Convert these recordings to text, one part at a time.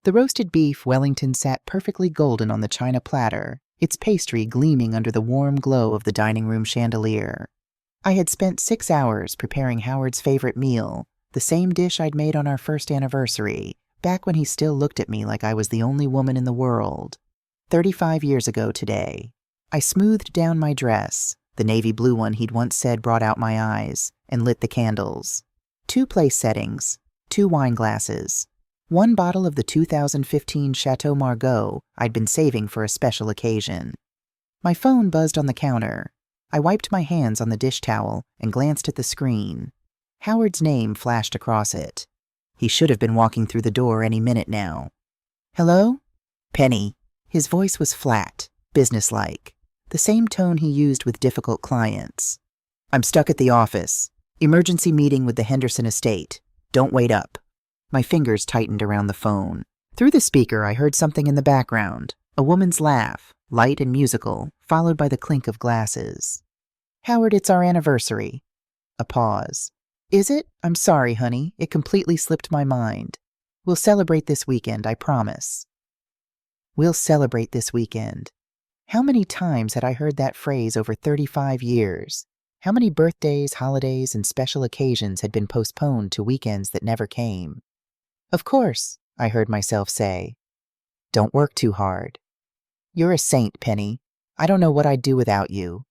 The roasted beef Wellington sat perfectly golden on the china platter, its pastry gleaming under the warm glow of the dining room chandelier. I had spent 6 hours preparing Howard's favorite meal, the same dish I'd made on our first anniversary, back when he still looked at me like I was the only woman in the world. 35 years ago today. I smoothed down my dress, the navy blue one he'd once said brought out my eyes, and lit the candles. 2 place settings, 2 wine glasses, 1 bottle of the 2015 Chateau Margaux I'd been saving for a special occasion. My phone buzzed on the counter. I wiped my hands on the dish towel and glanced at the screen. Howard's name flashed across it. He should have been walking through the door any minute now. "Hello?" "Penny." His voice was flat, businesslike, the same tone he used with difficult clients. "I'm stuck at the office. Emergency meeting with the Henderson estate. Don't wait up." My fingers tightened around the phone. Through the speaker, I heard something in the background, a woman's laugh, light and musical, followed by the clink of glasses. "Howard, it's our anniversary." A pause. "Is it? I'm sorry, honey. It completely slipped my mind. We'll celebrate this weekend, I promise." We'll celebrate this weekend. How many times had I heard that phrase over 35 years? How many birthdays, holidays, and special occasions had been postponed to weekends that never came? "Of course," I heard myself say. "Don't work too hard." "You're a saint, Penny. I don't know what I'd do without you."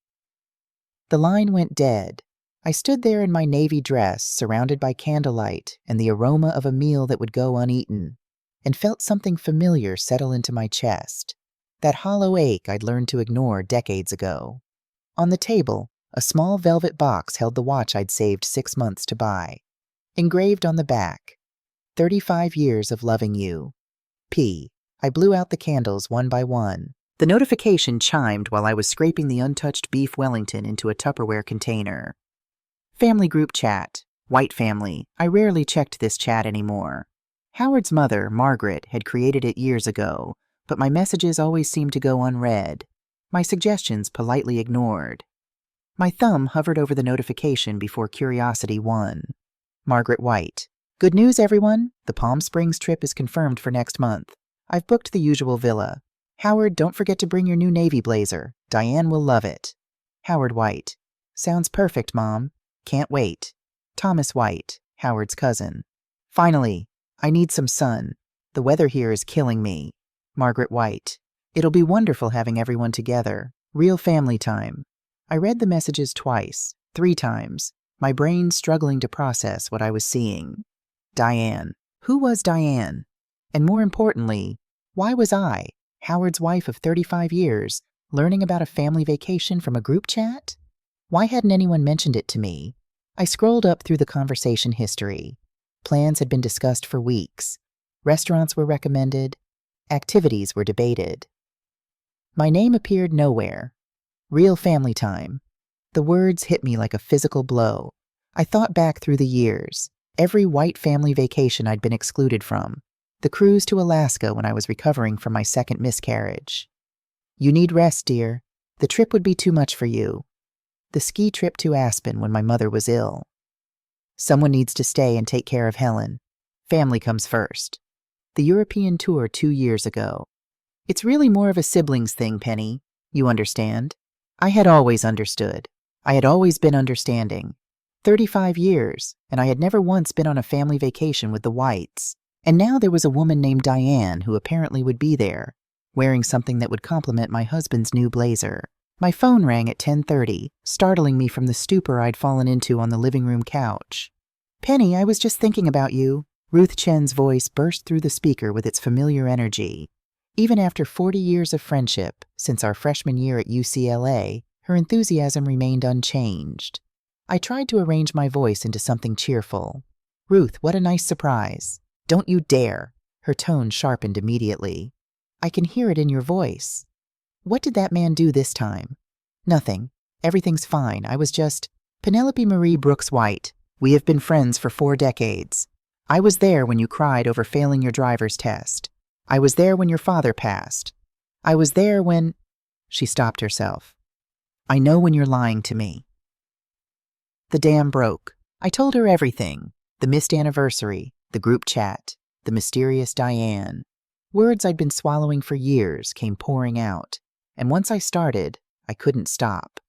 The line went dead. I stood there in my navy dress, surrounded by candlelight and the aroma of a meal that would go uneaten, and felt something familiar settle into my chest, that hollow ache I'd learned to ignore decades ago. On the table, a small velvet box held the watch I'd saved 6 months to buy. Engraved on the back, 35 years of loving you. P. I blew out the candles one by one. The notification chimed while I was scraping the untouched beef Wellington into a Tupperware container. Family group chat. White family. I rarely checked this chat anymore. Howard's mother, Margaret, had created it years ago, but my messages always seemed to go unread, my suggestions politely ignored. My thumb hovered over the notification before curiosity won. Margaret White. "Good news, everyone. The Palm Springs trip is confirmed for next month. I've booked the usual villa. Howard, don't forget to bring your new navy blazer. Diane will love it." Howard White. "Sounds perfect, Mom. Can't wait." Thomas White, Howard's cousin. "Finally, I need some sun. The weather here is killing me." Margaret White. "It'll be wonderful having everyone together. Real family time." I read the messages twice, 3 times, my brain struggling to process what I was seeing. Diane. Who was Diane? And more importantly, why was I, Howard's wife of 35 years, learning about a family vacation from a group chat? Why hadn't anyone mentioned it to me? I scrolled up through the conversation history. Plans had been discussed for weeks. Restaurants were recommended. Activities were debated. My name appeared nowhere. Real family time. The words hit me like a physical blow. I thought back through the years, every white family vacation I'd been excluded from, the cruise to Alaska when I was recovering from my second miscarriage. "You need rest, dear. The trip would be too much for you." The ski trip to Aspen when my mother was ill. "Someone needs to stay and take care of Helen. Family comes first." The European tour 2 years ago. "It's really more of a siblings thing, Penny. You understand?" I had always understood. I had always been understanding. 35 years, and I had never once been on a family vacation with the Whites. And now there was a woman named Diane who apparently would be there, wearing something that would complement my husband's new blazer. My phone rang at 10:30, startling me from the stupor I'd fallen into on the living room couch. "Penny, I was just thinking about you." Ruth Chen's voice burst through the speaker with its familiar energy. Even after 40 years of friendship, since our freshman year at UCLA, her enthusiasm remained unchanged. I tried to arrange my voice into something cheerful. "Ruth, what a nice surprise." "Don't you dare." Her tone sharpened immediately. "I can hear it in your voice." "What did that man do this time?" "Nothing. Everything's fine. I was just..." "Penelope Marie Brooks White. We have been friends for 4 decades. I was there when you cried over failing your driver's test. I was there when your father passed. I was there when..." She stopped herself. "I know when you're lying to me." The dam broke. I told her everything. The missed anniversary, the group chat, the mysterious Diane. Words I'd been swallowing for years came pouring out, and once I started, I couldn't stop.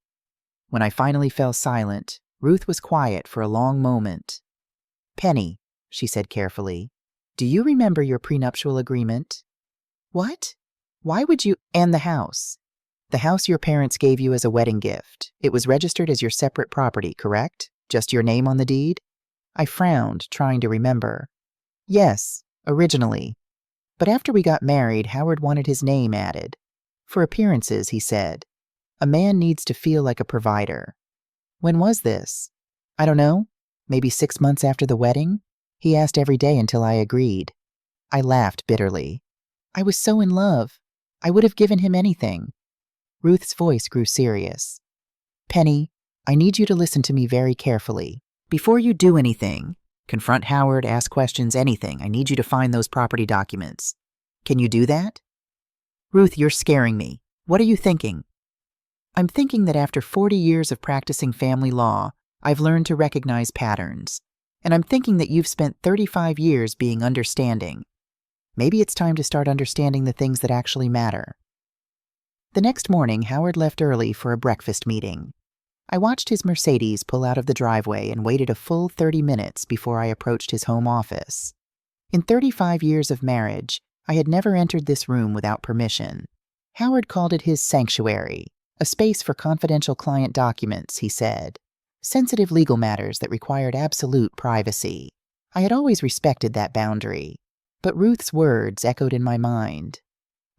When I finally fell silent, Ruth was quiet for a long moment. "Penny," she said carefully, "do you remember your prenuptial agreement?" "What? Why would you—" "And the house. The house your parents gave you as a wedding gift. It was registered as your separate property, correct? Just your name on the deed?" I frowned, trying to remember. "Yes, originally. But after we got married, Howard wanted his name added. For appearances, he said. A man needs to feel like a provider." "When was this?" "I don't know. Maybe 6 months after the wedding? He asked every day until I agreed." I laughed bitterly. "I was so in love. I would have given him anything." Ruth's voice grew serious. "Penny, I need you to listen to me very carefully. Before you do anything, confront Howard, ask questions, anything, I need you to find those property documents. Can you do that?" "Ruth, you're scaring me. What are you thinking?" "I'm thinking that after 40 years of practicing family law, I've learned to recognize patterns. And I'm thinking that you've spent 35 years being understanding. Maybe it's time to start understanding the things that actually matter." The next morning, Howard left early for a breakfast meeting. I watched his Mercedes pull out of the driveway and waited a full 30 minutes before I approached his home office. In 35 years of marriage, I had never entered this room without permission. Howard called it his sanctuary, a space for confidential client documents, he said. Sensitive legal matters that required absolute privacy. I had always respected that boundary. But Ruth's words echoed in my mind.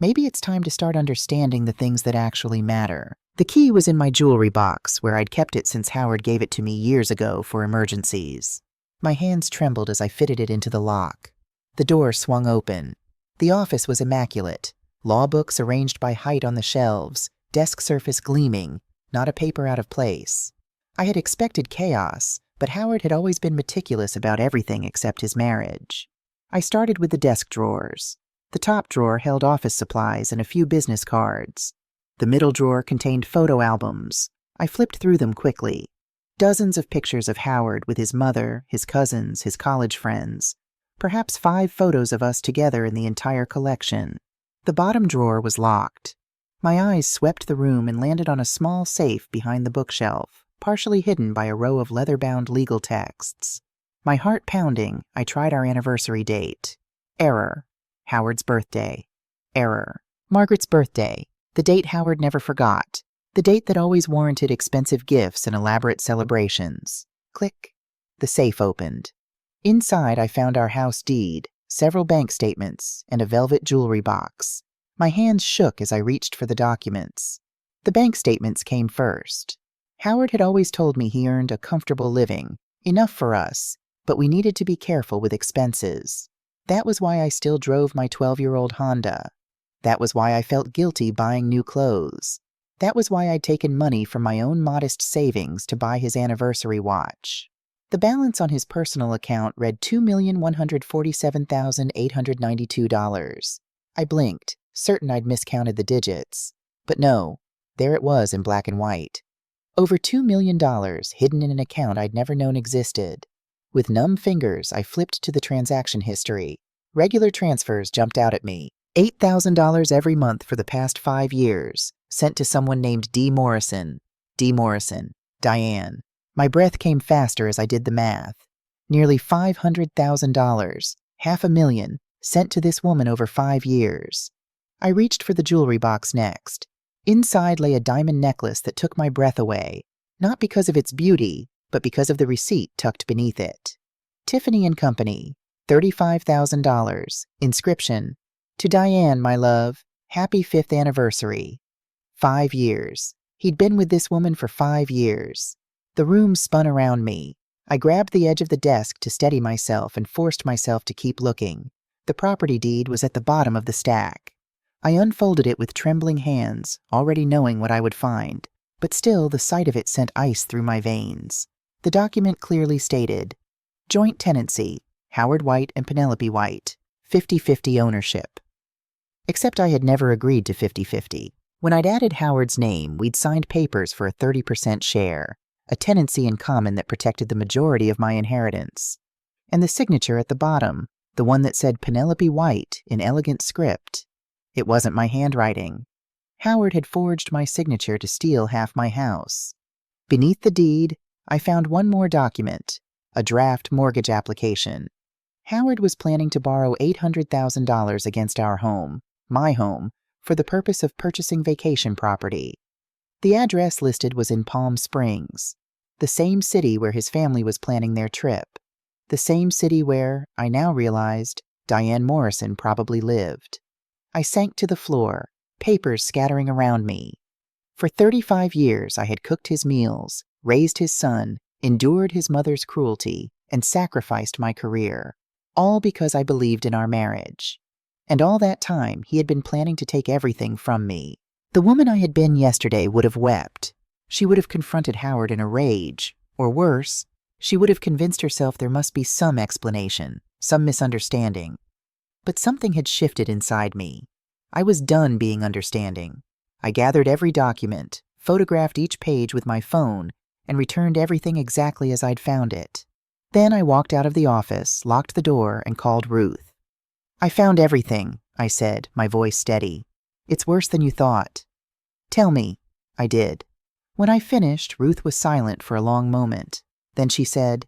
Maybe it's time to start understanding the things that actually matter. The key was in my jewelry box, where I'd kept it since Howard gave it to me years ago for emergencies. My hands trembled as I fitted it into the lock. The door swung open. The office was immaculate. Law books arranged by height on the shelves, desk surface gleaming, not a paper out of place. I had expected chaos, but Howard had always been meticulous about everything except his marriage. I started with the desk drawers. The top drawer held office supplies and a few business cards. The middle drawer contained photo albums. I flipped through them quickly. Dozens of pictures of Howard with his mother, his cousins, his college friends. Perhaps 5 photos of us together in the entire collection. The bottom drawer was locked. My eyes swept the room and landed on a small safe behind the bookshelf, partially hidden by a row of leather-bound legal texts. My heart pounding, I tried our anniversary date. Error. Howard's birthday. Error. Margaret's birthday. The date Howard never forgot. The date that always warranted expensive gifts and elaborate celebrations. Click. The safe opened. Inside, I found our house deed, several bank statements, and a velvet jewelry box. My hands shook as I reached for the documents. The bank statements came first. Howard had always told me he earned a comfortable living, enough for us, but we needed to be careful with expenses. That was why I still drove my 12-year-old Honda. That was why I felt guilty buying new clothes. That was why I'd taken money from my own modest savings to buy his anniversary watch. The balance on his personal account read $2,147,892. I blinked, certain I'd miscounted the digits. But no, there it was in black and white. Over $2 million hidden in an account I'd never known existed. With numb fingers, I flipped to the transaction history. Regular transfers jumped out at me. $8,000 every month for the past 5 years, sent to someone named D. Morrison. D. Morrison. Diane. My breath came faster as I did the math. Nearly $500,000, $500,000, sent to this woman over 5 years. I reached for the jewelry box next. Inside lay a diamond necklace that took my breath away, not because of its beauty, but because of the receipt tucked beneath it. Tiffany & Company, $35,000. Inscription, "To Diane, my love, happy 5th anniversary." 5 years. He'd been with this woman for 5 years. The room spun around me. I grabbed the edge of the desk to steady myself and forced myself to keep looking. The property deed was at the bottom of the stack. I unfolded it with trembling hands, already knowing what I would find, but still the sight of it sent ice through my veins. The document clearly stated, "Joint tenancy, Howard White and Penelope White, 50-50 ownership." Except I had never agreed to 50-50. When I'd added Howard's name, we'd signed papers for a 30% share, a tenancy in common that protected the majority of my inheritance. And the signature at the bottom, the one that said Penelope White in elegant script. It wasn't my handwriting. Howard had forged my signature to steal half my house. Beneath the deed, I found one more document, a draft mortgage application. Howard was planning to borrow $800,000 against our home, my home, for the purpose of purchasing vacation property. The address listed was in Palm Springs, the same city where his family was planning their trip, the same city where, I now realized, Diane Morrison probably lived. I sank to the floor, papers scattering around me. For 35 years I had cooked his meals, raised his son, endured his mother's cruelty, and sacrificed my career, all because I believed in our marriage. And all that time he had been planning to take everything from me. The woman I had been yesterday would have wept. She would have confronted Howard in a rage, or worse, she would have convinced herself there must be some explanation, some misunderstanding. But something had shifted inside me. I was done being understanding. I gathered every document, photographed each page with my phone, and returned everything exactly as I'd found it. Then I walked out of the office, locked the door, and called Ruth. "I found everything," I said, my voice steady. "It's worse than you thought." "Tell me." I did. When I finished, Ruth was silent for a long moment. Then she said,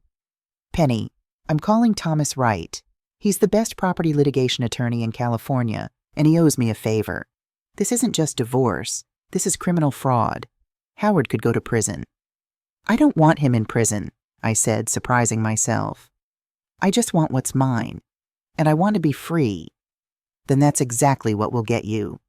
"Penny, I'm calling Thomas Wright. He's the best property litigation attorney in California, and he owes me a favor. This isn't just divorce. This is criminal fraud. Howard could go to prison." "I don't want him in prison," I said, surprising myself. "I just want what's mine. And I want to be free." "Then that's exactly what will get you."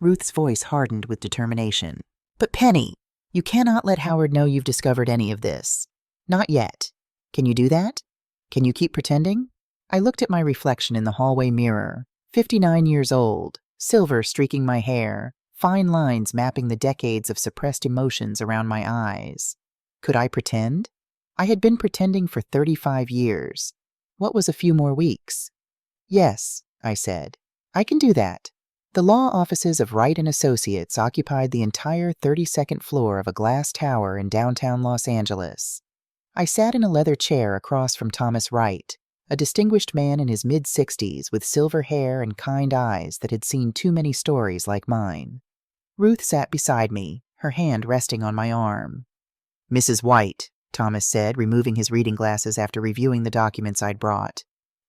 Ruth's voice hardened with determination. "But Penny, you cannot let Howard know you've discovered any of this. Not yet. Can you do that? Can you keep pretending?" I looked at my reflection in the hallway mirror, 59 years old, silver streaking my hair, fine lines mapping the decades of suppressed emotions around my eyes. Could I pretend? I had been pretending for 35 years. What was a few more weeks? "Yes," I said. "I can do that." The law offices of Wright and Associates occupied the entire 32nd floor of a glass tower in downtown Los Angeles. I sat in a leather chair across from Thomas Wright, a distinguished man in his mid-60s with silver hair and kind eyes that had seen too many stories like mine. Ruth sat beside me, her hand resting on my arm. "Mrs. White," Thomas said, removing his reading glasses after reviewing the documents I'd brought.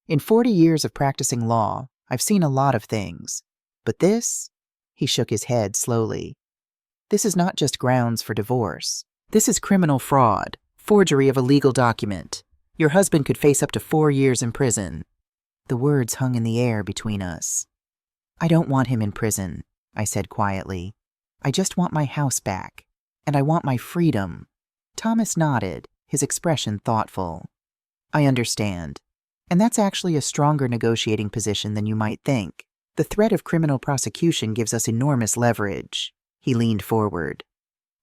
"In 40 years of practicing law, I've seen a lot of things. But this," he shook his head slowly, "this is not just grounds for divorce. This is criminal fraud, forgery of a legal document. Your husband could face up to 4 years in prison." The words hung in the air between us. "I don't want him in prison," I said quietly. "I just want my house back. And I want my freedom." Thomas nodded, his expression thoughtful. "I understand. And that's actually a stronger negotiating position than you might think. The threat of criminal prosecution gives us enormous leverage." He leaned forward.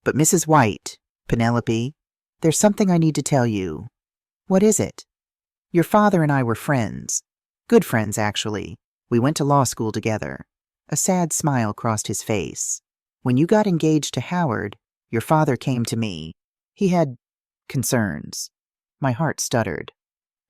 "But Mrs. White, Penelope, there's something I need to tell you." "What is it?" "Your father and I were friends. Good friends, actually. We went to law school together." A sad smile crossed his face. "When you got engaged to Howard, your father came to me. He had concerns." My heart stuttered.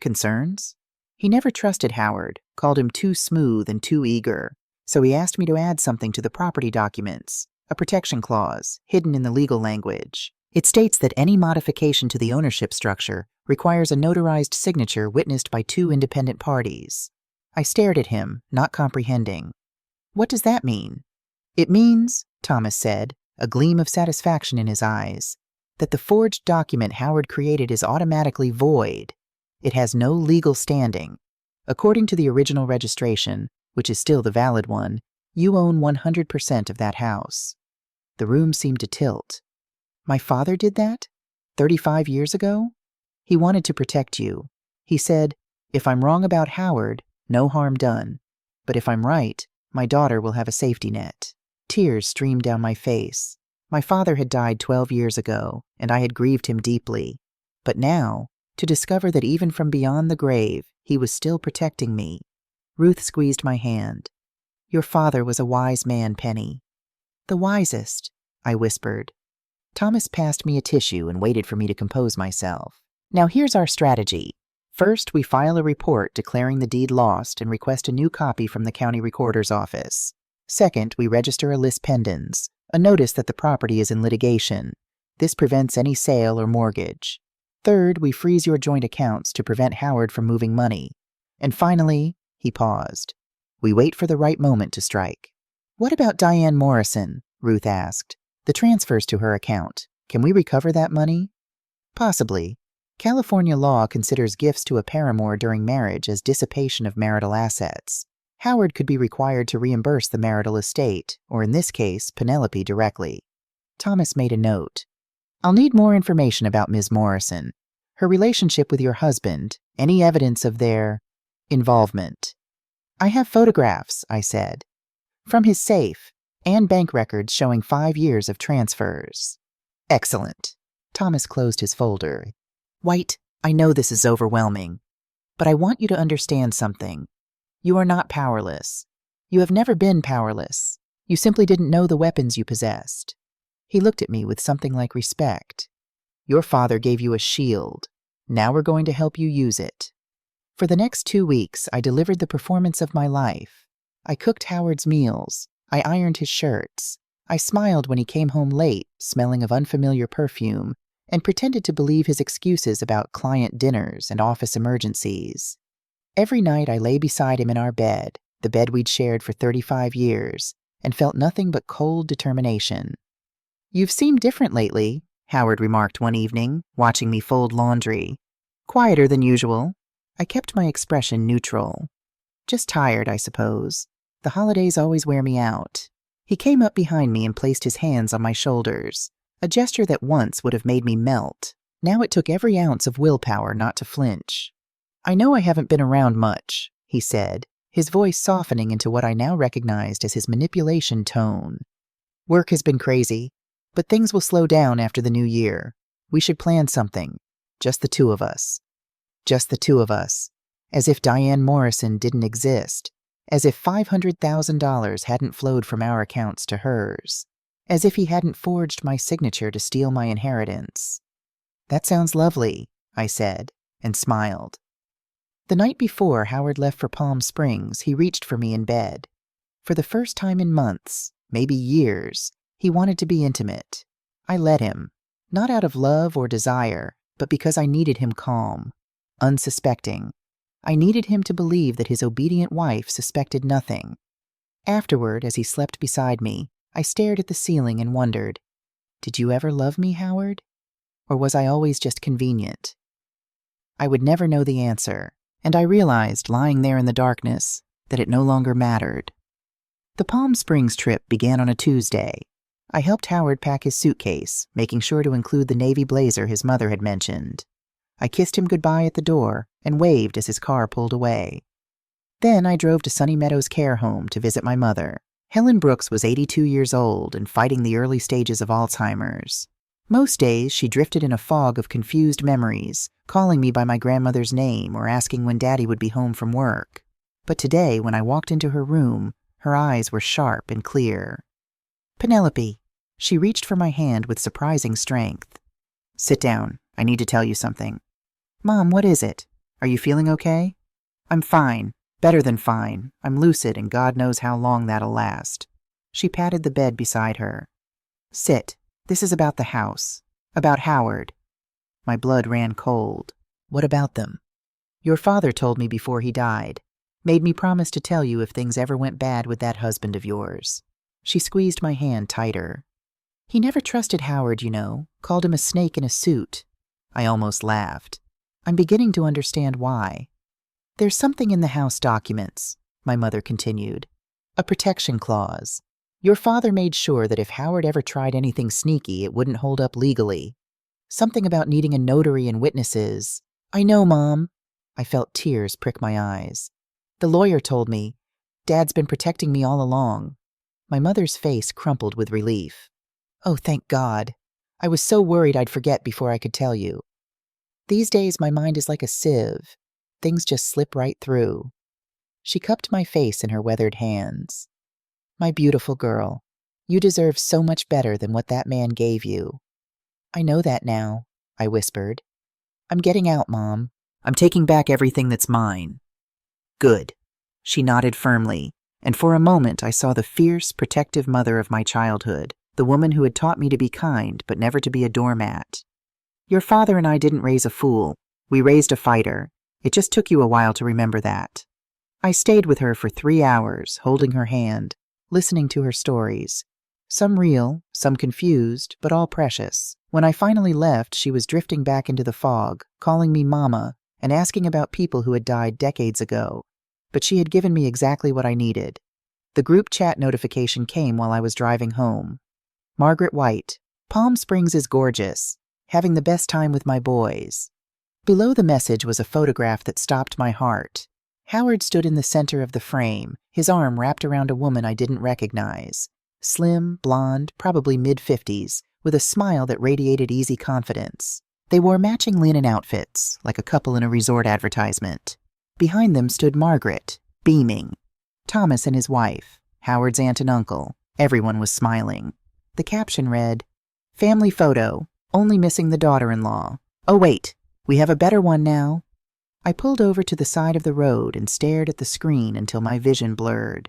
"Concerns?" "He never trusted Howard, called him too smooth and too eager. So he asked me to add something to the property documents, a protection clause, hidden in the legal language. It states that any modification to the ownership structure requires a notarized signature witnessed by 2 independent parties." I stared at him, not comprehending. "What does that mean?" "It means," Thomas said, a gleam of satisfaction in his eyes, "that the forged document Howard created is automatically void. It has no legal standing. According to the original registration, which is still the valid one, you own 100% of that house." The room seemed to tilt. "My father did that? 35 years ago? He wanted to protect you. He said, if I'm wrong about Howard, no harm done. But if I'm right, my daughter will have a safety net." Tears streamed down my face. My father had died 12 years ago, and I had grieved him deeply. But now, to discover that even from beyond the grave, he was still protecting me. Ruth squeezed my hand. "Your father was a wise man, Penny." "The wisest," I whispered. Thomas passed me a tissue and waited for me to compose myself. "Now here's our strategy. First, we file a report declaring the deed lost and request a new copy from the county recorder's office. Second, we register a lis pendens, a notice that the property is in litigation. This prevents any sale or mortgage. Third, we freeze your joint accounts to prevent Howard from moving money. And finally, he paused. We wait for the right moment to strike. What about Diane Morrison? Ruth asked. The transfers to her account. Can we recover that money? Possibly. California law considers gifts to a paramour during marriage as dissipation of marital assets. Howard could be required to reimburse the marital estate, or in this case, Penelope directly. Thomas made a note. I'll need more information about Ms. Morrison, her relationship with your husband, any evidence of their involvement. I have photographs, I said, from his safe, and bank records showing 5 years of transfers. Excellent. Thomas closed his folder. White, I know this is overwhelming, but I want you to understand something. You are not powerless. You have never been powerless. You simply didn't know the weapons you possessed. He looked at me with something like respect. Your father gave you a shield. Now we're going to help you use it. For the next 2 weeks, I delivered the performance of my life. I cooked Howard's meals. I ironed his shirts. I smiled when he came home late, smelling of unfamiliar perfume, and pretended to believe his excuses about client dinners and office emergencies. Every night I lay beside him in our bed, the bed we'd shared for 35 years, and felt nothing but cold determination. You've seemed different lately, Howard remarked one evening, watching me fold laundry. Quieter than usual. I kept my expression neutral. Just tired, I suppose. The holidays always wear me out. He came up behind me and placed his hands on my shoulders, a gesture that once would have made me melt. Now it took every ounce of willpower not to flinch. I know I haven't been around much, he said, his voice softening into what I now recognized as his manipulation tone. Work has been crazy, but things will slow down after the new year. We should plan something. Just the two of us. Just the two of us. As if Diane Morrison didn't exist. As if $500,000 hadn't flowed from our accounts to hers. As if he hadn't forged my signature to steal my inheritance. That sounds lovely, I said, and smiled. The night before Howard left for Palm Springs, he reached for me in bed. For the first time in months, maybe years, he wanted to be intimate. I let him, not out of love or desire, but because I needed him calm, unsuspecting. I needed him to believe that his obedient wife suspected nothing. Afterward, as he slept beside me, I stared at the ceiling and wondered, did you ever love me, Howard? Or was I always just convenient? I would never know the answer, and I realized, lying there in the darkness, that it no longer mattered. The Palm Springs trip began on a Tuesday. I helped Howard pack his suitcase, making sure to include the navy blazer his mother had mentioned. I kissed him goodbye at the door and waved as his car pulled away. Then I drove to Sunny Meadows Care Home to visit my mother. Helen Brooks was 82 years old and fighting the early stages of Alzheimer's. Most days she drifted in a fog of confused memories, calling me by my grandmother's name or asking when Daddy would be home from work. But today, when I walked into her room, her eyes were sharp and clear. Penelope. She reached for my hand with surprising strength. Sit down. I need to tell you something. Mom, what is it? Are you feeling okay? I'm fine. Better than fine. I'm lucid and God knows how long that'll last. She patted the bed beside her. Sit. This is about the house. About Howard. My blood ran cold. What about them? Your father told me before he died. Made me promise to tell you if things ever went bad with that husband of yours. She squeezed my hand tighter. He never trusted Howard, you know. Called him a snake in a suit. I almost laughed. I'm beginning to understand why. There's something in the house documents, my mother continued. A protection clause. Your father made sure that if Howard ever tried anything sneaky, it wouldn't hold up legally. Something about needing a notary and witnesses. I know, Mom. I felt tears prick my eyes. The lawyer told me. Dad's been protecting me all along. My mother's face crumpled with relief. Oh, thank God. I was so worried I'd forget before I could tell you. These days my mind is like a sieve. Things just slip right through. She cupped my face in her weathered hands. My beautiful girl, you deserve so much better than what that man gave you. I know that now, I whispered. I'm getting out, Mom. I'm taking back everything that's mine. Good. She nodded firmly, and for a moment I saw the fierce, protective mother of my childhood, the woman who had taught me to be kind but never to be a doormat. Your father and I didn't raise a fool. We raised a fighter. It just took you a while to remember that. I stayed with her for 3 hours, holding her hand, listening to her stories. Some real, some confused, but all precious. When I finally left, she was drifting back into the fog, calling me Mama, and asking about people who had died decades ago. But she had given me exactly what I needed. The group chat notification came while I was driving home. Margaret White, Palm Springs is gorgeous. Having the best time with my boys. Below the message was a photograph that stopped my heart. Howard stood in the center of the frame, his arm wrapped around a woman I didn't recognize. Slim, blonde, probably mid-50s, with a smile that radiated easy confidence. They wore matching linen outfits, like a couple in a resort advertisement. Behind them stood Margaret, beaming. Thomas and his wife, Howard's aunt and uncle. Everyone was smiling. The caption read, "Family photo, only missing the daughter-in-law. Oh wait, we have a better one now." I pulled over to the side of the road and stared at the screen until my vision blurred.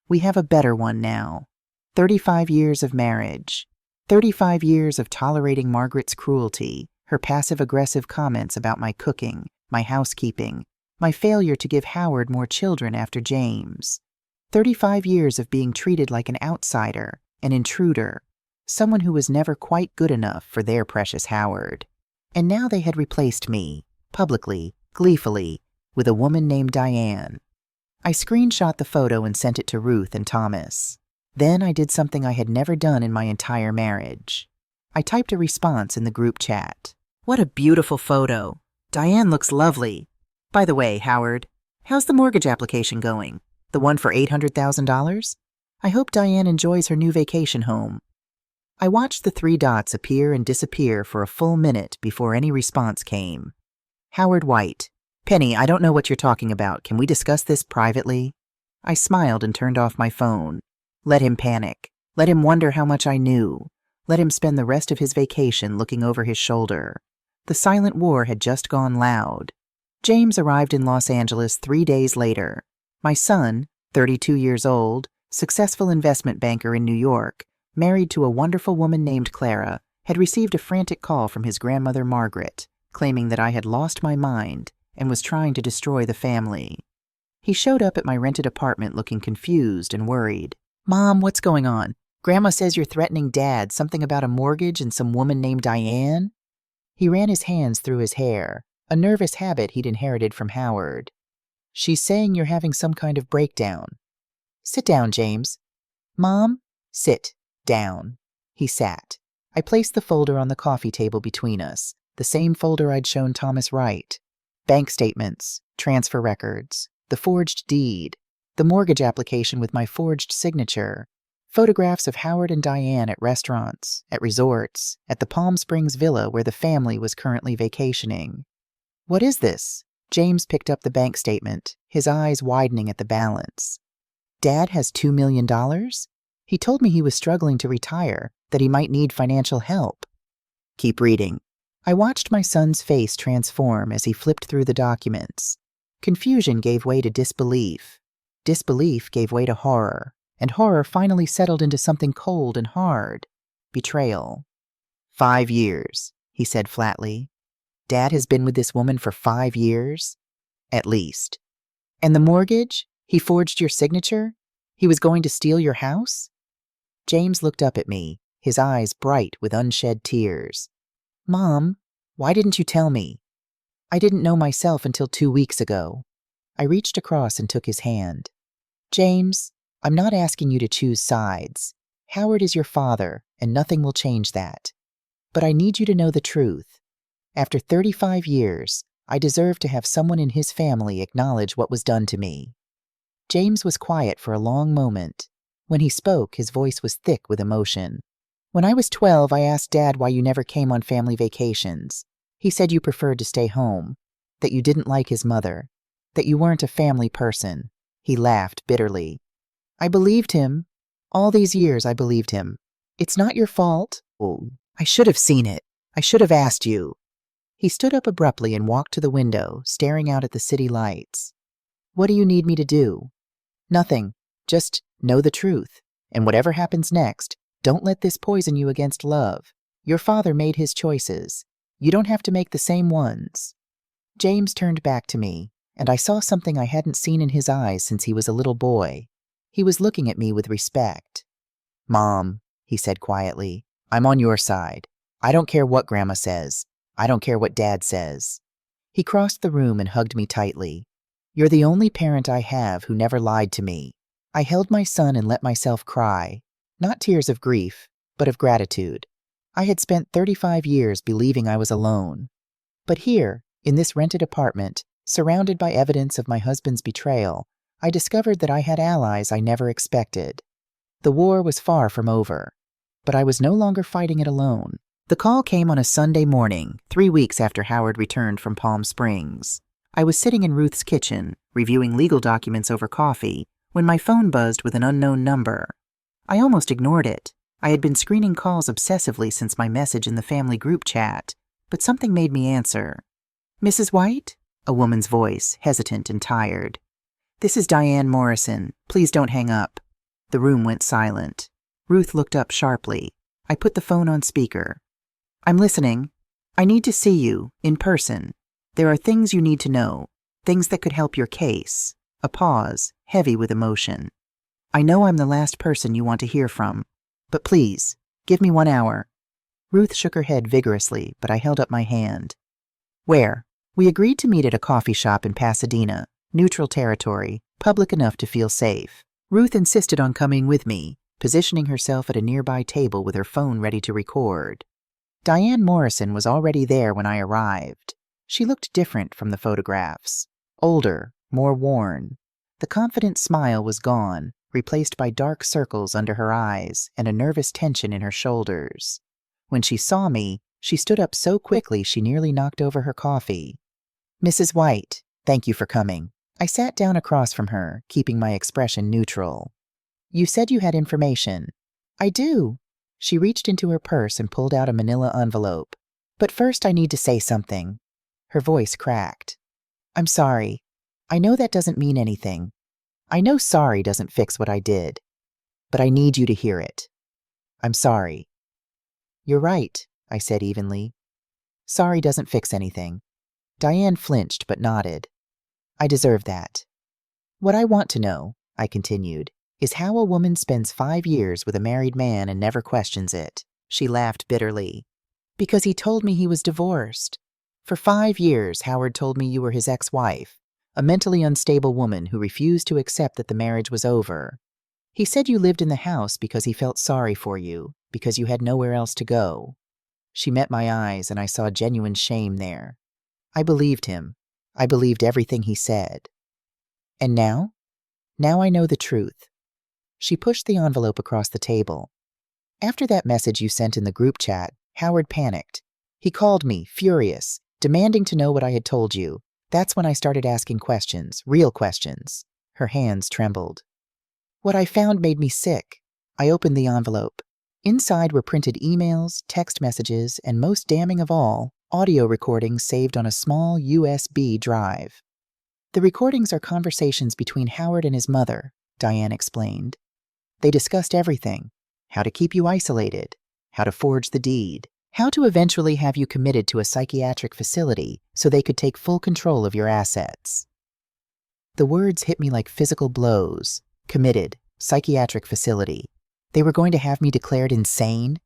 We have a better one now. 35 years of marriage. 35 years of tolerating Margaret's cruelty, her passive-aggressive comments about my cooking, my housekeeping, my failure to give Howard more children after James. 35 years of being treated like an outsider, an intruder, someone who was never quite good enough for their precious Howard. And now they had replaced me, publicly, gleefully, with a woman named Diane. I screenshot the photo and sent it to Ruth and Thomas. Then I did something I had never done in my entire marriage. I typed a response in the group chat. "What a beautiful photo. Diane looks lovely. By the way, Howard, how's the mortgage application going? The one for $800,000? I hope Diane enjoys her new vacation home." I watched the 3 dots appear and disappear for a full minute before any response came. Howard White. "Penny, I don't know what you're talking about. Can we discuss this privately?" I smiled and turned off my phone. Let him panic. Let him wonder how much I knew. Let him spend the rest of his vacation looking over his shoulder. The silent war had just gone loud. James arrived in Los Angeles 3 days later. My son, 32 years old, successful investment banker in New York, married to a wonderful woman named Clara, had received a frantic call from his grandmother Margaret, claiming that I had lost my mind and was trying to destroy the family. He showed up at my rented apartment looking confused and worried. "Mom, what's going on? Grandma says you're threatening Dad, something about a mortgage and some woman named Diane?" He ran his hands through his hair, a nervous habit he'd inherited from Howard. "She's saying you're having some kind of breakdown." "Sit down, James." "Mom, sit down." He sat. I placed the folder on the coffee table between us, the same folder I'd shown Thomas Wright. Bank statements, transfer records, the forged deed, the mortgage application with my forged signature, photographs of Howard and Diane at restaurants, at resorts, at the Palm Springs villa where the family was currently vacationing. "What is this?" James picked up the bank statement, his eyes widening at the balance. "Dad has $2 million? He told me he was struggling to retire, that he might need financial help." "Keep reading." I watched my son's face transform as he flipped through the documents. Confusion gave way to disbelief. Disbelief gave way to horror, and horror finally settled into something cold and hard. Betrayal. 5 years, he said flatly. Dad has been with this woman for 5 years? At least. And the mortgage? He forged your signature? He was going to steal your house? James looked up at me, his eyes bright with unshed tears. "Mom, why didn't you tell me?" "I didn't know myself until 2 weeks ago." I reached across and took his hand. "James, I'm not asking you to choose sides. Howard is your father, and nothing will change that. But I need you to know the truth. After 35 years, I deserve to have someone in his family acknowledge what was done to me." James was quiet for a long moment. When he spoke, his voice was thick with emotion. "When I was 12, I asked Dad why you never came on family vacations. He said you preferred to stay home, that you didn't like his mother, that you weren't a family person." He laughed bitterly. "I believed him. All these years I believed him. It's not your fault. Oh, I should have seen it. I should have asked you." He stood up abruptly and walked to the window, staring out at the city lights. "What do you need me to do?" "Nothing. Just know the truth. And whatever happens next, don't let this poison you against love. Your father made his choices. You don't have to make the same ones." James turned back to me, and I saw something I hadn't seen in his eyes since he was a little boy. He was looking at me with respect. "Mom," he said quietly, "I'm on your side. I don't care what Grandma says. I don't care what Dad says." He crossed the room and hugged me tightly. "You're the only parent I have who never lied to me." I held my son and let myself cry, not tears of grief, but of gratitude. I had spent 35 years believing I was alone. But here, in this rented apartment, surrounded by evidence of my husband's betrayal, I discovered that I had allies I never expected. The war was far from over, but I was no longer fighting it alone. The call came on a Sunday morning, 3 weeks after Howard returned from Palm Springs. I was sitting in Ruth's kitchen, reviewing legal documents over coffee, when my phone buzzed with an unknown number. I almost ignored it. I had been screening calls obsessively since my message in the family group chat, but something made me answer. "Mrs. White?" A woman's voice, hesitant and tired. "This is Diane Morrison. Please don't hang up." The room went silent. Ruth looked up sharply. I put the phone on speaker. "I'm listening. I need to see you, in person. There are things you need to know, things that could help your case." A pause, heavy with emotion. "I know I'm the last person you want to hear from, but please, give me 1 hour." Ruth shook her head vigorously, but I held up my hand. "Where?" We agreed to meet at a coffee shop in Pasadena, neutral territory, public enough to feel safe. Ruth insisted on coming with me, positioning herself at a nearby table with her phone ready to record. Diane Morrison was already there when I arrived. She looked different from the photographs. Older, more worn. The confident smile was gone, replaced by dark circles under her eyes and a nervous tension in her shoulders. When she saw me, she stood up so quickly she nearly knocked over her coffee. "Mrs. White, thank you for coming." I sat down across from her, keeping my expression neutral. "You said you had information." "I do." She reached into her purse and pulled out a manila envelope. "But first I need to say something." Her voice cracked. "I'm sorry. I know that doesn't mean anything. I know sorry doesn't fix what I did. But I need you to hear it. I'm sorry." "You're right," I said evenly. "Sorry doesn't fix anything." Diane flinched but nodded. "I deserve that." "What I want to know," I continued, "is how a woman spends 5 years with a married man and never questions it." She laughed bitterly. "Because he told me he was divorced. For 5 years, Howard told me you were his ex-wife, a mentally unstable woman who refused to accept that the marriage was over. He said you lived in the house because he felt sorry for you, because you had nowhere else to go." She met my eyes, and I saw genuine shame there. I believed him. I believed everything he said. "And now? Now I know the truth." She pushed the envelope across the table. "After that message you sent in the group chat, Howard panicked. He called me, furious, demanding to know what I had told you. That's when I started asking questions, real questions." Her hands trembled. "What I found made me sick." I opened the envelope. Inside were printed emails, text messages, and most damning of all, audio recordings saved on a small USB drive. "The recordings are conversations between Howard and his mother," Diane explained. "They discussed everything: how to keep you isolated, how to forge the deed, how to eventually have you committed to a psychiatric facility so they could take full control of your assets." The words hit me like physical blows. Committed, psychiatric facility. They were going to have me declared insane?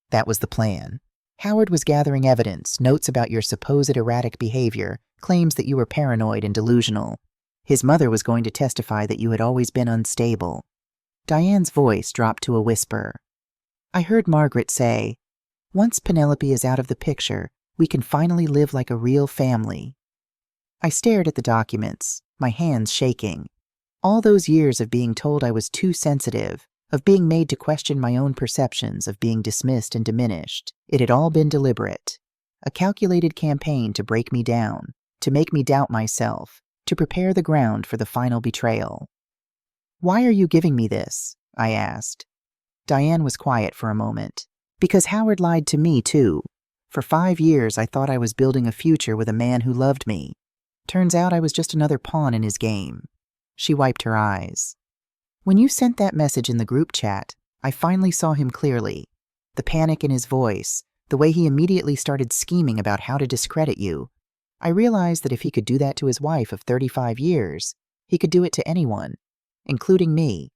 That was the plan. Howard was gathering evidence, notes about your supposed erratic behavior, claims that you were paranoid and delusional. His mother was going to testify that you had always been unstable. Diane's voice dropped to a whisper. I heard Margaret say, "Once Penelope is out of the picture, we can finally live like a real family." I stared at the documents, my hands shaking. All those years of being told I was too sensitive, of being made to question my own perceptions, of being dismissed and diminished. It had all been deliberate. A calculated campaign to break me down, to make me doubt myself, to prepare the ground for the final betrayal. "Why are you giving me this?" I asked. Diane was quiet for a moment. "Because Howard lied to me, too. For 5 years, I thought I was building a future with a man who loved me. Turns out I was just another pawn in his game." She wiped her eyes. "When you sent that message in the group chat, I finally saw him clearly. The panic in his voice, the way he immediately started scheming about how to discredit you. I realized that if he could do that to his wife of 35 years, he could do it to anyone, including me.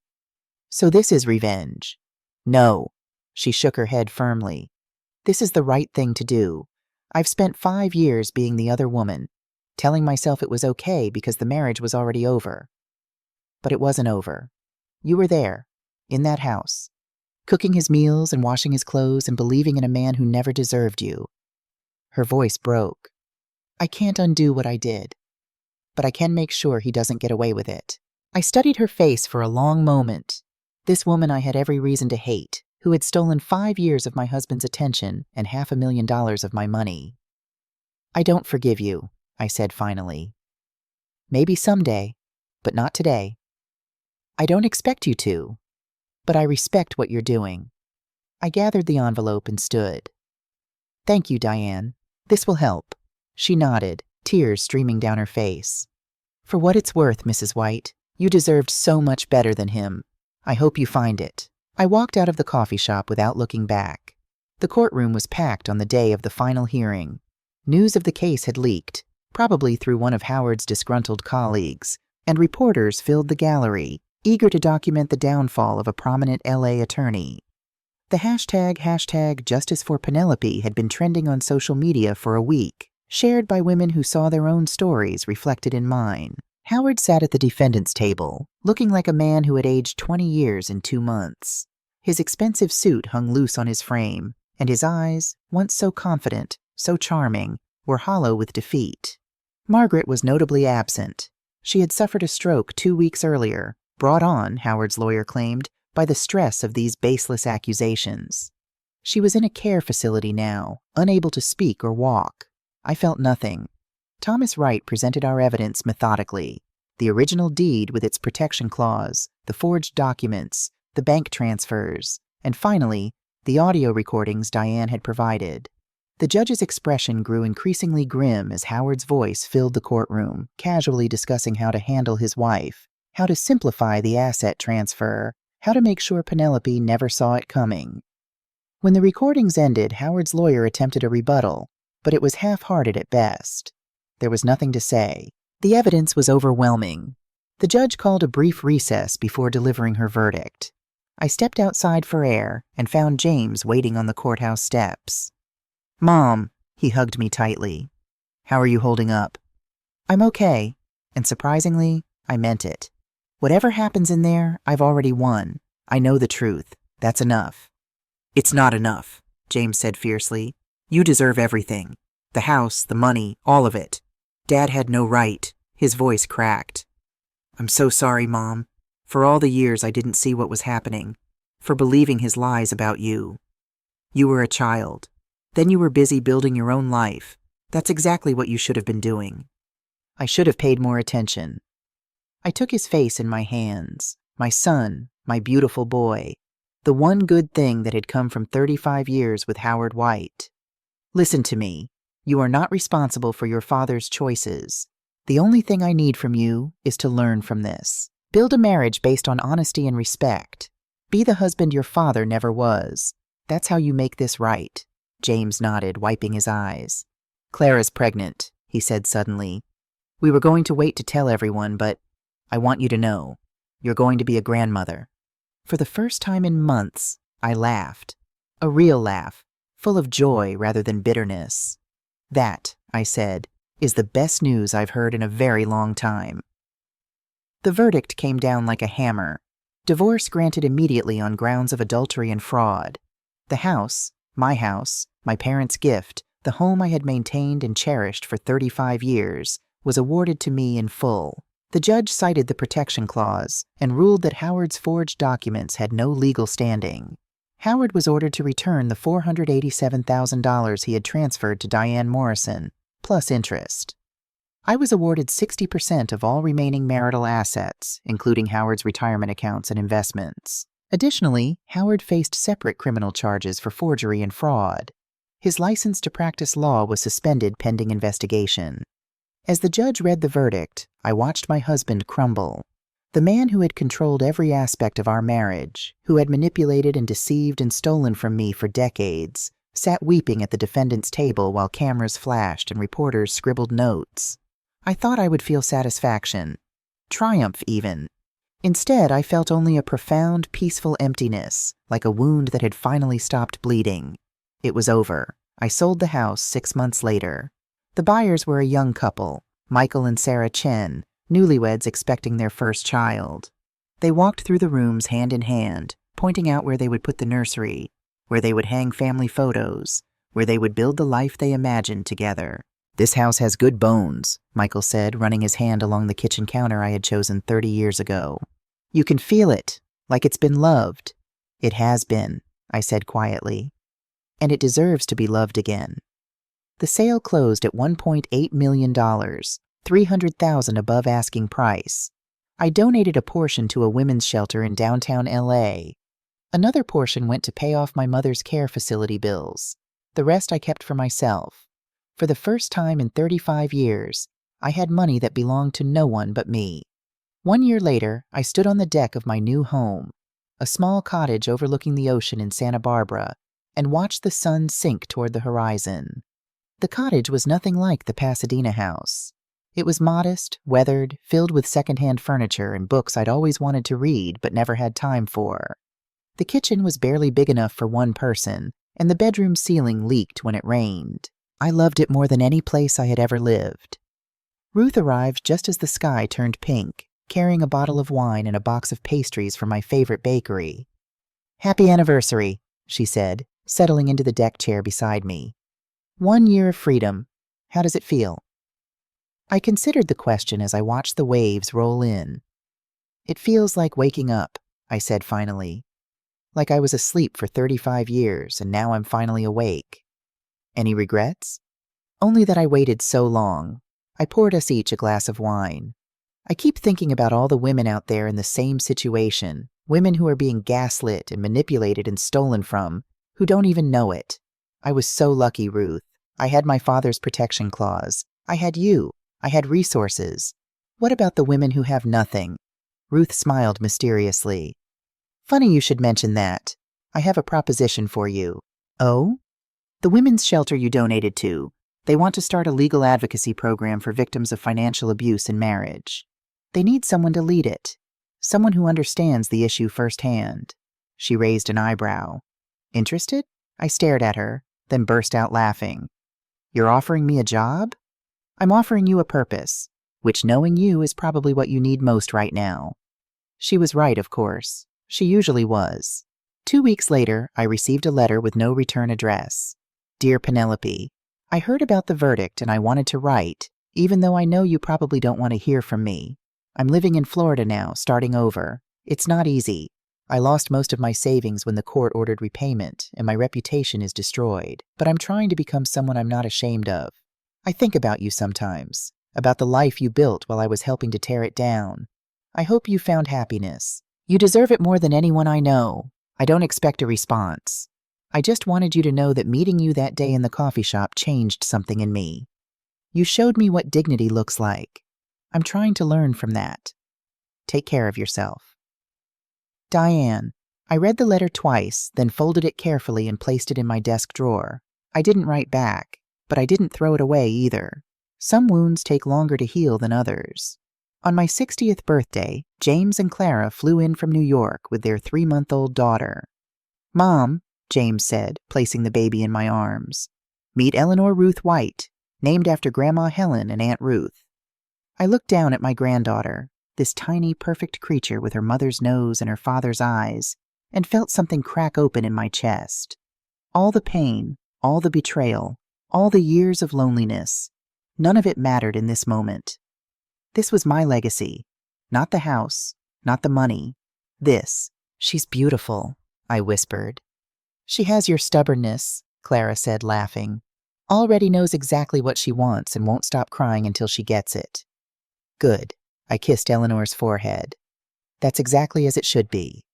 So this is revenge." "No." She shook her head firmly. "This is the right thing to do. I've spent 5 years being the other woman, telling myself it was okay because the marriage was already over. But it wasn't over. You were there, in that house, cooking his meals and washing his clothes and believing in a man who never deserved you." Her voice broke. "I can't undo what I did, but I can make sure he doesn't get away with it." I studied her face for a long moment. This woman I had every reason to hate, who had stolen 5 years of my husband's attention and $500,000 of my money. "I don't forgive you," I said finally. "Maybe someday, but not today. I don't expect you to, but I respect what you're doing." I gathered the envelope and stood. "Thank you, Diane. This will help." She nodded, tears streaming down her face. "For what it's worth, Mrs. White, you deserved so much better than him. I hope you find it." I walked out of the coffee shop without looking back. The courtroom was packed on the day of the final hearing. News of the case had leaked, probably through one of Howard's disgruntled colleagues, and reporters filled the gallery, eager to document the downfall of a prominent LA attorney. The hashtag Justice for Penelope had been trending on social media for a week, shared by women who saw their own stories reflected in mine. Howard sat at the defendant's table, looking like a man who had aged 20 years in 2 months. His expensive suit hung loose on his frame, and his eyes, once so confident, so charming, were hollow with defeat. Margaret was notably absent. She had suffered a stroke 2 weeks earlier, brought on, Howard's lawyer claimed, by the stress of these baseless accusations. She was in a care facility now, unable to speak or walk. I felt nothing. Thomas Wright presented our evidence methodically. The original deed with its protection clause, the forged documents, the bank transfers, and finally, the audio recordings Diane had provided. The judge's expression grew increasingly grim as Howard's voice filled the courtroom, casually discussing how to handle his wife, how to simplify the asset transfer, how to make sure Penelope never saw it coming. When the recordings ended, Howard's lawyer attempted a rebuttal, but it was half-hearted at best. There was nothing to say. The evidence was overwhelming. The judge called a brief recess before delivering her verdict. I stepped outside for air and found James waiting on the courthouse steps. "Mom," he hugged me tightly. "How are you holding up?" "I'm okay," and surprisingly, I meant it. "Whatever happens in there, I've already won. I know the truth. That's enough." "It's not enough," James said fiercely. "You deserve everything. The house, the money, all of it. Dad had no right." His voice cracked. "I'm so sorry, Mom. For all the years I didn't see what was happening. For believing his lies about you. You were a child. Then you were busy building your own life. That's exactly what you should have been doing." I should have paid more attention. I took his face in my hands. My son, my beautiful boy. The one good thing that had come from 35 years with Howard White. "Listen to me. You are not responsible for your father's choices. The only thing I need from you is to learn from this. Build a marriage based on honesty and respect. Be the husband your father never was. That's how you make this right." James nodded, wiping his eyes. "Clara's pregnant," he said suddenly. "We were going to wait to tell everyone, but I want you to know. You're going to be a grandmother." For the first time in months, I laughed. A real laugh, full of joy rather than bitterness. "That," I said, "is the best news I've heard in a very long time." The verdict came down like a hammer. Divorce granted immediately on grounds of adultery and fraud. The house, my parents' gift, the home I had maintained and cherished for 35 years, was awarded to me in full. The judge cited the protection clause and ruled that Howard's forged documents had no legal standing. Howard was ordered to return the $487,000 he had transferred to Diane Morrison, plus interest. I was awarded 60% of all remaining marital assets, including Howard's retirement accounts and investments. Additionally, Howard faced separate criminal charges for forgery and fraud. His license to practice law was suspended pending investigation. As the judge read the verdict, I watched my husband crumble. The man who had controlled every aspect of our marriage, who had manipulated and deceived and stolen from me for decades, sat weeping at the defendant's table while cameras flashed and reporters scribbled notes. I thought I would feel satisfaction, triumph even. Instead, I felt only a profound, peaceful emptiness, like a wound that had finally stopped bleeding. It was over. I sold the house 6 months later. The buyers were a young couple, Michael and Sarah Chen, newlyweds expecting their first child. They walked through the rooms hand in hand, pointing out where they would put the nursery, where they would hang family photos, where they would build the life they imagined together. "This house has good bones," Michael said, running his hand along the kitchen counter I had chosen 30 years ago. "You can feel it, like it's been loved." "It has been," I said quietly. "And it deserves to be loved again." The sale closed at $1.8 million, $300,000 above asking price. I donated a portion to a women's shelter in downtown LA. Another portion went to pay off my mother's care facility bills. The rest I kept for myself. For the first time in 35 years, I had money that belonged to no one but me. 1 year later, I stood on the deck of my new home, a small cottage overlooking the ocean in Santa Barbara, and watched the sun sink toward the horizon. The cottage was nothing like the Pasadena house. It was modest, weathered, filled with secondhand furniture and books I'd always wanted to read but never had time for. The kitchen was barely big enough for one person, and the bedroom ceiling leaked when it rained. I loved it more than any place I had ever lived. Ruth arrived just as the sky turned pink, carrying a bottle of wine and a box of pastries from my favorite bakery. "Happy anniversary," she said, settling into the deck chair beside me. 1 year of freedom. How does it feel? I considered the question as I watched the waves roll in. "It feels like waking up," I said finally. "Like I was asleep for 35 years and now I'm finally awake." "Any regrets?" "Only that I waited so long." I poured us each a glass of wine. "I keep thinking about all the women out there in the same situation, women who are being gaslit and manipulated and stolen from, who don't even know it. I was so lucky, Ruth. I had my father's protection clause. I had you. I had resources. What about the women who have nothing?" Ruth smiled mysteriously. "Funny you should mention that. I have a proposition for you." "Oh?" "The women's shelter you donated to. They want to start a legal advocacy program for victims of financial abuse in marriage. They need someone to lead it. Someone who understands the issue firsthand." She raised an eyebrow. "Interested?" I stared at her, then burst out laughing. "You're offering me a job?" "I'm offering you a purpose, which, knowing you, is probably what you need most right now." She was right, of course. She usually was. 2 weeks later, I received a letter with no return address. "Dear Penelope, I heard about the verdict and I wanted to write, even though I know you probably don't want to hear from me. I'm living in Florida now, starting over. It's not easy. I lost most of my savings when the court ordered repayment, and my reputation is destroyed. But I'm trying to become someone I'm not ashamed of. I think about you sometimes, about the life you built while I was helping to tear it down. I hope you found happiness. You deserve it more than anyone I know. I don't expect a response. I just wanted you to know that meeting you that day in the coffee shop changed something in me. You showed me what dignity looks like. I'm trying to learn from that. Take care of yourself." Diane. I read the letter twice, then folded it carefully and placed it in my desk drawer. I didn't write back, but I didn't throw it away either. Some wounds take longer to heal than others. On my 60th birthday, James and Clara flew in from New York with their 3-month-old daughter. "Mom," James said, placing the baby in my arms. "Meet Eleanor Ruth White, named after Grandma Helen and Aunt Ruth." I looked down at my granddaughter, this tiny, perfect creature with her mother's nose and her father's eyes, and felt something crack open in my chest. All the pain, all the betrayal, all the years of loneliness, none of it mattered in this moment. This was my legacy, not the house, not the money. This. "She's beautiful," I whispered. "She has your stubbornness," Clara said, laughing. "Already knows exactly what she wants and won't stop crying until she gets it." "Good." I kissed Eleanor's forehead. "That's exactly as it should be."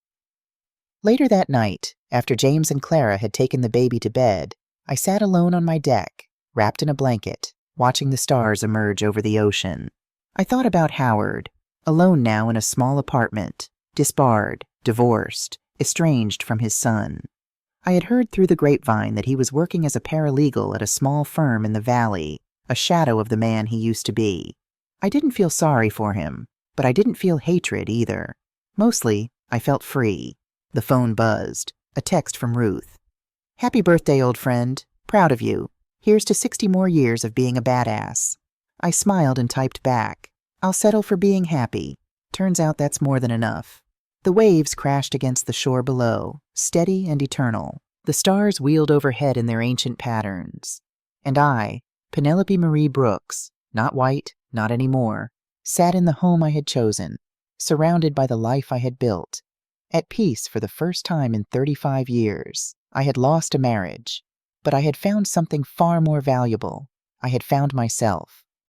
Later that night, after James and Clara had taken the baby to bed, I sat alone on my deck, wrapped in a blanket, watching the stars emerge over the ocean. I thought about Howard, alone now in a small apartment, disbarred, divorced, estranged from his son. I had heard through the grapevine that he was working as a paralegal at a small firm in the valley, a shadow of the man he used to be. I didn't feel sorry for him, but I didn't feel hatred either. Mostly, I felt free. The phone buzzed. A text from Ruth. "Happy birthday, old friend. Proud of you. Here's to 60 more years of being a badass." I smiled and typed back, "I'll settle for being happy." Turns out that's more than enough. The waves crashed against the shore below, steady and eternal. The stars wheeled overhead in their ancient patterns. And I, Penelope Marie Brooks, not white, not anymore, sat in the home I had chosen, surrounded by the life I had built, at peace for the first time in 35 years. I had lost a marriage, but I had found something far more valuable. I had found myself.